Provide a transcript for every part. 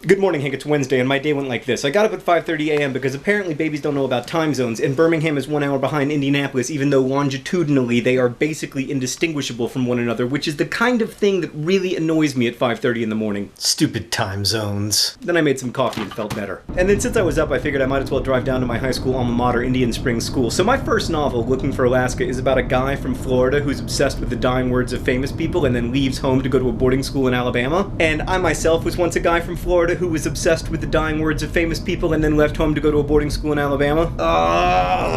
Good morning, Hank. It's Wednesday, and my day went like this. I got up at 5:30 a.m. because apparently babies don't know about time zones, and Birmingham is 1 hour behind Indianapolis, even though longitudinally they are basically indistinguishable from one another, which is the kind of thing that really annoys me at 5:30 in the morning. Stupid time zones. Then I made some coffee and felt better. And then since I was up, I figured I might as well drive down to my high school alma mater, Indian Springs School. So my first novel, Looking for Alaska, is about a guy from Florida who's obsessed with the dying words of famous people and then leaves home to go to a boarding school in Alabama. And I myself was once a guy from Florida who was obsessed with the dying words of famous people and then left home to go to a boarding school in Alabama.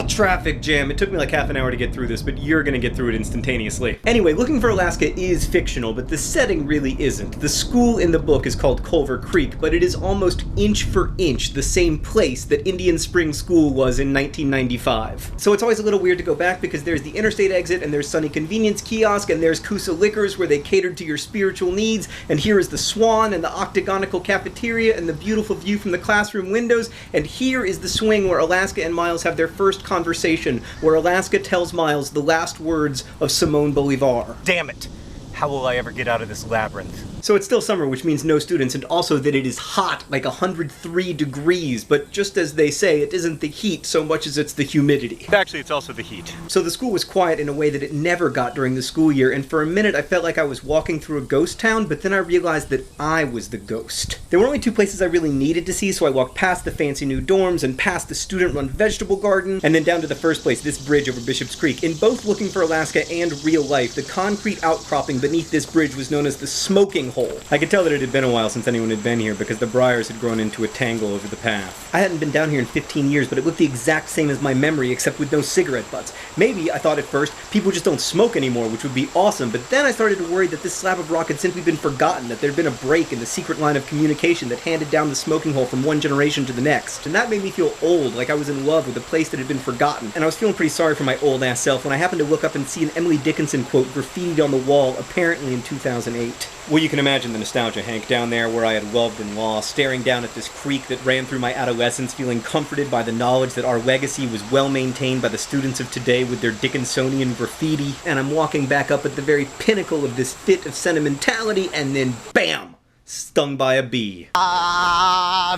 Traffic jam. It took me like half an hour to get through this, but you're gonna get through it instantaneously. Anyway, Looking for Alaska is fictional, but the setting really isn't. The school in the book is called Culver Creek, but it is almost inch for inch the same place that Indian Springs School was in 1995. So it's always a little weird to go back because there's the interstate exit, and there's Sunny Convenience Kiosk, and there's Coosa Liquors where they catered to your spiritual needs, and here is the Swan, and the octagonal cafeteria, and the beautiful view from the classroom windows, and here is the swing where Alaska and Miles have their first conversation, where Alaska tells Miles the last words of Simone Bolivar. Damn it! How will I ever get out of this labyrinth? So it's still summer, which means no students, and also that it is hot, like 103 degrees, but just as they say, it isn't the heat so much as it's the humidity. Actually, it's also the heat. So the school was quiet in a way that it never got during the school year, and for a minute I felt like I was walking through a ghost town, but then I realized that I was the ghost. There were only two places I really needed to see, so I walked past the fancy new dorms, and past the student-run vegetable garden, and then down to the first place, this bridge over Bishop's Creek. In both Looking for Alaska and real life, the concrete outcropping beneath this bridge was known as the smoking hole. I could tell that it had been a while since anyone had been here because the briars had grown into a tangle over the path. I hadn't been down here in 15 years, but it looked the exact same as my memory, except with no cigarette butts. Maybe, I thought at first, people just don't smoke anymore, which would be awesome, but then I started to worry that this slab of rock had simply been forgotten, that there'd been a break in the secret line of communication that handed down the smoking hole from one generation to the next. And that made me feel old, like I was in love with a place that had been forgotten. And I was feeling pretty sorry for my old-ass self when I happened to look up and see an Emily Dickinson quote graffitied on the wall, apparently in 2008. Well, you can imagine the nostalgia, Hank, down there where I had loved and lost, staring down at this creek that ran through my adolescence, feeling comforted by the knowledge that our legacy was well maintained by the students of today with their Dickinsonian graffiti, and I'm walking back up at the very pinnacle of this fit of sentimentality, and then BAM! Stung by a bee.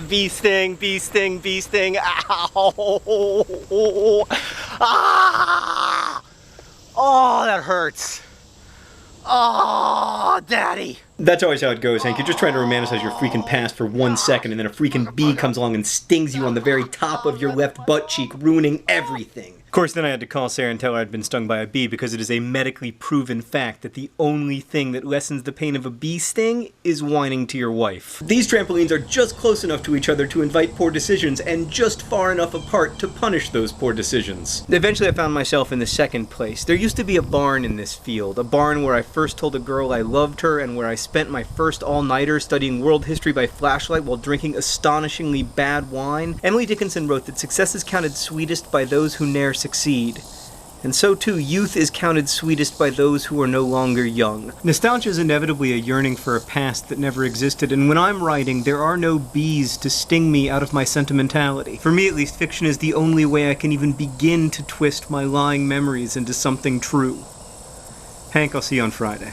Bee sting, bee sting, bee sting, ow! Oh, that hurts. Oh, daddy. That's always how it goes, Hank. You're just trying to romanticize your freaking past for 1 second, and then a freaking bee comes along and stings you on the very top of your left butt cheek, ruining everything. Of course, then I had to call Sarah and tell her I'd been stung by a bee because it is a medically proven fact that the only thing that lessens the pain of a bee sting is whining to your wife. These trampolines are just close enough to each other to invite poor decisions and just far enough apart to punish those poor decisions. Eventually I found myself in the second place. There used to be a barn in this field, a barn where I first told a girl I loved her and where I spent my first all-nighter studying world history by flashlight while drinking astonishingly bad wine. Emily Dickinson wrote that success is counted sweetest by those who ne'er succeed. And so too, youth is counted sweetest by those who are no longer young. Nostalgia is inevitably a yearning for a past that never existed, and when I'm writing, there are no bees to sting me out of my sentimentality. For me at least, fiction is the only way I can even begin to twist my lying memories into something true. Hank, I'll see you on Friday.